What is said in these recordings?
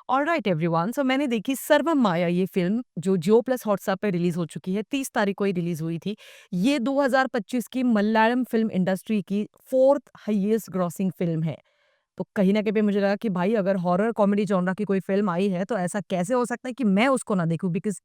Alright everyone, सो मैंने देखी सर्वम माया ये फिल्म जो जियो प्लस हॉटस्टार पे रिलीज हो चुकी है। 30 तारीख को ही रिलीज हुई थी। ये 2025 की मलयालम फिल्म इंडस्ट्री की फोर्थ हाईएस्ट ग्रॉसिंग फिल्म है। तो कहीं ना कहीं पे मुझे लगा कि भाई अगर हॉरर कॉमेडी जॉनरा की कोई फिल्म आई है तो ऐसा कैसे हो सकता है कि मैं उसको ना देखूं, बिकॉज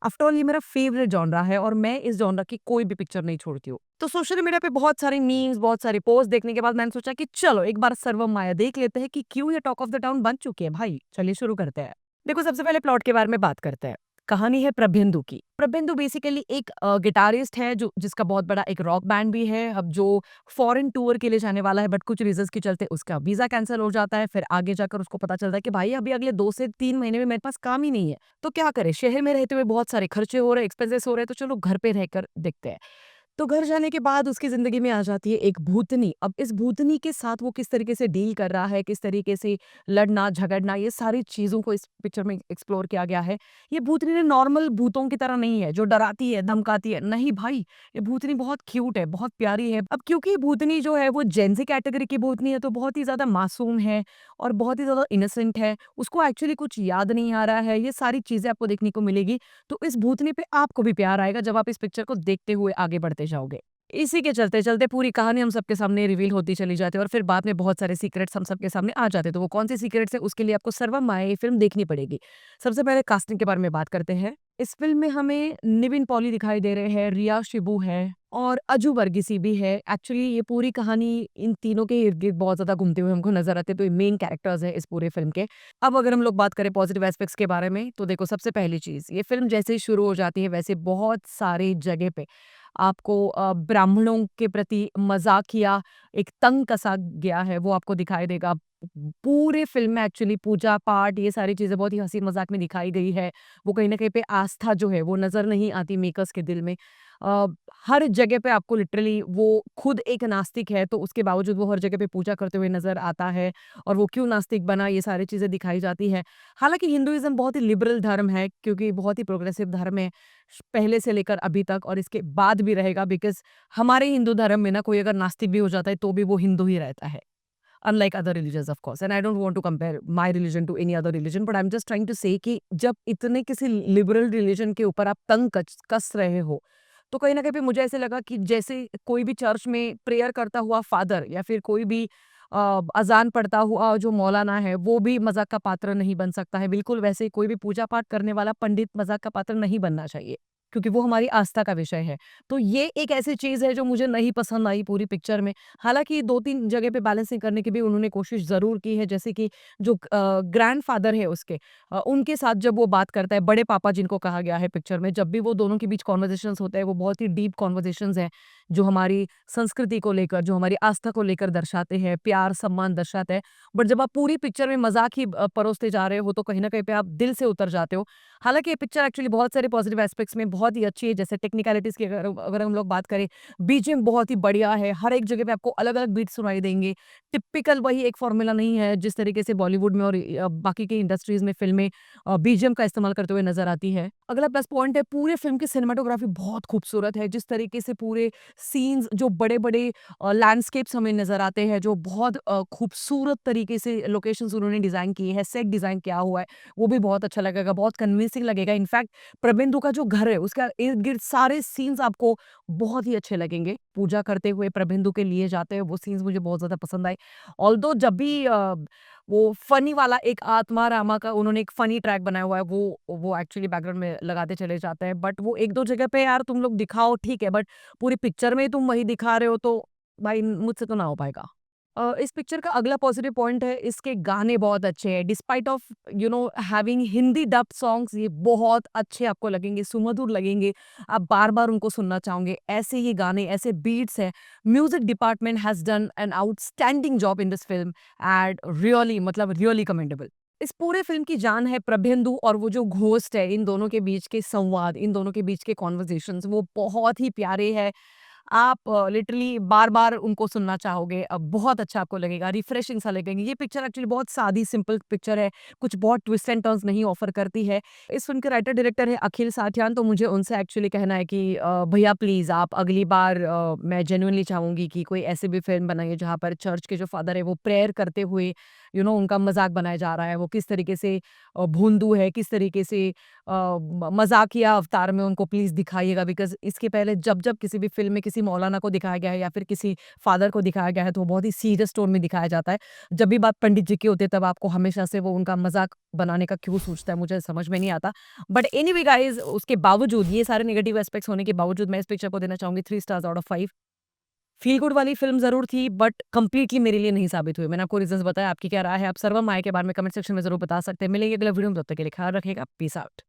आफ्टर ऑल ये मेरा फेवरेट जॉनरा है और मैं इस जॉनरा की कोई भी पिक्चर नहीं छोड़ती हूँ। तो सोशल मीडिया पे बहुत सारे मीम्स, बहुत सारे पोस्ट देखने के बाद मैंने सोचा कि चलो एक बार सर्वम माया देख लेते हैं कि क्यों ये टॉक ऑफ द टाउन बन चुकी है। भाई चलिए शुरू करते हैं। देखो, सबसे पहले प्लॉट के बारे में बात करते हैं। कहानी है प्रभेंदु की। प्रभेंदु बेसिकली एक गिटारिस्ट है जो जिसका बहुत बड़ा एक रॉक बैंड भी है। अब जो फॉरेन टूर के लिए जाने वाला है, बट कुछ रीजंस के चलते उसका वीजा कैंसिल हो जाता है। फिर आगे जाकर उसको पता चलता है कि भाई अभी अगले 2 से 3 महीने में मेरे पास काम ही नहीं है। तो क्या करे, शहर में रहते हुए बहुत सारे खर्चे हो रहे, एक्सपेंसेस हो रहे, तो चलो घर पे रहकर देखते हैं। तो घर जाने के बाद उसकी ज़िंदगी में आ जाती है एक भूतनी। अब इस भूतनी के साथ वो किस तरीके से डील कर रहा है, किस तरीके से लड़ना, झगड़ना, ये सारी चीज़ों को इस पिक्चर में एक्सप्लोर किया गया है। ये भूतनी ने नॉर्मल भूतों की तरह नहीं है, जो डराती है, धमकाती है। नहीं भाई, ये भूतनी बहुत क्यूट है, बहुत प्यारी है। अब क्योंकि ये भूतनी जो है वो जेन ज़ी कैटेगरी की भूतनी है, तो बहुत ही ज़्यादा मासूम है और बहुत ही ज़्यादा इनोसेंट है। उसको एक्चुअली कुछ याद नहीं आ रहा है। ये सारी चीज़ें आपको देखने को मिलेगी। तो इस भूतनी पे आपको भी प्यार आएगा जब आप इस पिक्चर को देखते हुए आगे बढ़ते जाओगे। इसी के चलते-चलते पूरी कहानी हम सबके सामने रिवील होती चली जाती है और फिर बाद में बहुत सारे सीक्रेट्स हम सबके सामने आ जाते हैं। तो वो कौन से सीक्रेट्स हैं, उसके लिए आपको सर्वम माया ये फ़िल्म देखनी पड़ेगी। सबसे पहले कास्टिंग के बारे में बात करते हैं। इस फ़िल्म में हमें निविन पॉली दिखाई दे रहे हैं, रिया शिबू है और अजू वर्गीसी भी है। एक्चुअली ये पूरी कहानी इन तीनों के इर्द-गिर्द बहुत ज़्यादा घूमते हुए हमको नज़र आते हैं, तो ये मेन कैरेक्टर्स हैं इस पूरे फ़िल्म के। अब अगर हम लोग बात करें पॉजिटिव एस्पेक्ट्स के बारे में, तो देखो सबसे पहली चीज़, ये फ़िल्म जैसे ही शुरू हो जाती है वैसे बहुत सारे जगह पे आपको ब्राह्मणों के प्रति मज़ाकिया एक तंज कसा गया है, वो आपको दिखाई देगा। पूरे फ़िल्म में एक्चुअली पूजा-पाठ ये सारी चीज़ें बहुत ही हँसी-मज़ाक में दिखाई गई है। वो कहीं न कहीं पे आस्था जो है वो नज़र नहीं आती मेकर्स के दिल में। अ, हर जगह पे आपको लिटरली वो खुद एक नास्तिक है, तो उसके बावजूद वो हर जगह पे पूजा करते हुए नज़र आता है और वो क्यों नास्तिक बना, ये सारी चीज़ें दिखाई जाती हैं। हालाँकि हिंदुइज़्म बहुत ही लिबरल धर्म है, क्योंकि बहुत ही प्रोग्रेसिव धर्म है, पहले से लेकर अभी तक और इसके बाद भी रहेगा, बिकॉज़ हमारे हिंदू धर्म में ना कोई अगर नास्तिक भी हो जाता है तो भी वो हिंदू ही रहता है। Unlike other religions of course, and I don't want to compare my religion to any other religion, but I am just trying to say कि जब इतने किसी लिबरल रिलीजन के ऊपर आप तंग कस रहे हो, तो कहीं न कहीं पे मुझे ऐसे लगा कि जैसे कोई भी चर्च में प्रेयर करता हुआ फादर या फिर कोई भी अज़ान पढ़ता हुआ जो मौलाना है, वो भी मज़ाक का पात्र नहीं बन सकता है। बिल्कुल वैसे ही कोई भी पूजा-पाठ करने वाला पंडित मज़ाक का पात्र नहीं बनना चाहिए, क्योंकि वो हमारी आस्था का विषय है। तो ये एक ऐसी चीज़ है जो मुझे नहीं पसंद आई पूरी पिक्चर में। हालाँकि 2-3 जगह पे बैलेंसिंग करने की भी उन्होंने कोशिश ज़रूर की है, जैसे कि जो ग्रैंडफ़ादर है उसके, उनके साथ जब वो बात करता है, बड़े पापा जिनको कहा गया है पिक्चर में, जब भी वो दोनों के बीच कन्वर्सेशंस होते हैं, वो बहुत ही डीप कन्वर्सेशंस हैं, जो हमारी संस्कृति को लेकर, जो हमारी आस्था को लेकर दर्शाते हैं, प्यार, सम्मान दर्शाते हैं। बट जब आप पूरी पिक्चर में मज़ाक ही परोसते जा रहे हो, तो कहीं न कहीं पे आप दिल से उतर जाते हो। हालाँकि ये पिक्चर एक्चुअली बहुत सारे पॉजिटिव एस्पेक्ट्स में बहुत ही अच्छी है, जैसे टेक्निकलिटीज़ की अगर अगर हम लोग बात करें, बीजीएम बहुत ही बढ़िया है, हर एक जगह पे आपको अलग-अलग बीट सुनाई देंगे। टिपिकल वही एक फ़ॉर्मूला नहीं है, जिस तरीके से बॉलीवुड में और बाकी की इंडस्ट्रीज़ में फ़िल्में बीजीएम का इस्तेमाल करते हुए नज़र आती है। अगला प्लस पॉइंट है, पूरे फ़िल्म की सिनेमेटोग्राफी बहुत खूबसूरत है, जिस तरीके से पूरे सीन्स जो बड़े-बड़े लैंडस्केप्स हमें नज़र आते हैं, जो बहुत खूबसूरत तरीके से लोकेशंस उन्होंने डिज़ाइन किए हैं, सेट डिज़ाइन किया हुआ है, वो भी बहुत अच्छा लगेगा, बहुत कन्विंसिंग लगेगा। इनफैक्ट प्रबंधु का जो घर है, उसका इर्द-गिर्द सारे सीन्स आपको बहुत ही अच्छे लगेंगे। पूजा करते हुए प्रबंधु के लिए जाते हैं, वो सीन्स मुझे बहुत ज़्यादा पसंद आए। ऑल्दो जब भी वो फनी वाला एक आत्मा रामा का उन्होंने एक फनी ट्रैक बनाया हुआ है, वो एक्चुअली बैकग्राउंड में लगाते चले जाते हैं। बट वो 1-2 जगह पे यार तुम लोग दिखाओ ठीक है, बट पूरी पिक्चर में ही तुम वही दिखा रहे हो, तो भाई मुझसे तो ना हो पाएगा। इस पिक्चर का अगला पॉजिटिव पॉइंट है, इसके गाने बहुत अच्छे हैं। Despite of having Hindi dubbed songs, ये बहुत अच्छे आपको लगेंगे, सुमधुर लगेंगे। आप बार-बार उनको सुनना चाहोगे। ऐसे ये गाने, ऐसे बीट्स हैं। Music department has done an outstanding job in this film and really मतलब रियली कमेंडेबल। इस पूरे फिल्म की जान है प्रभेंदु और वो जो घोस्ट है, इन दोनों के बीच के संवाद, इन दोनों के बीच के कन्वर्सेशंस, वो बहुत ही प्यारे हैं। आप लिटरली बार-बार उनको सुनना चाहोगे। बहुत अच्छा आपको लगेगा, रिफ्रेशिंग सा लगेंगे। ये पिक्चर एक्चुअली बहुत सादी सिंपल पिक्चर है, कुछ बहुत ट्विस्ट एंड टर्न्स नहीं ऑफ़र करती है। इस फ़िल्म के राइटर डायरेक्टर हैं अखिल साठियान, तो मुझे उनसे एक्चुअली कहना है कि भैया प्लीज़ आप अगली बार, मैं जेन्युइनली चाहूँगी कि कोई ऐसी भी फ़िल्म बनाइए जहाँ पर चर्च के जो फ़ादर हैं वो प्रेयर करते हुए उनका मज़ाक बनाया जा रहा है, वो किस तरीके से भोंदू है, किस तरीके से मज़ाकिया अवतार में उनको प्लीज़ दिखाइएगा बिकॉज़ इसके पहले जब-जब किसी भी फ़िल्म में किसी मौलाना को दिखाया गया है या फिर किसी फ़ादर को दिखाया गया है, तो वो बहुत ही सीरियस टोन में दिखाया जाता है। जब भी बात पंडित जी की होती है, तब आपको हमेशा से वो उनका मज़ाक बनाने का क्यों सोचता है, मुझे समझ में नहीं आता। बट एनीवे गाइज़ उसके बावजूद, ये सारे नेगेटिव एस्पेक्ट्स होने के बावजूद मैं इस पिक्चर को देना चाहूँगी 3 stars out of 5। Feel good वाली फ़िल्म ज़रूर थी बट कंप्लीटली मेरे लिए नहीं साबित हुई। मैंने आपको रीज़न्स बताया, आपकी क्या राय है? आप सर्वम माया के बारे में कमेंट सेक्शन में ज़रूर बता सकते हैं। मिलेंगे अगले वीडियो में, तब तक के लिए ख़्याल रखिएगा। Peace out.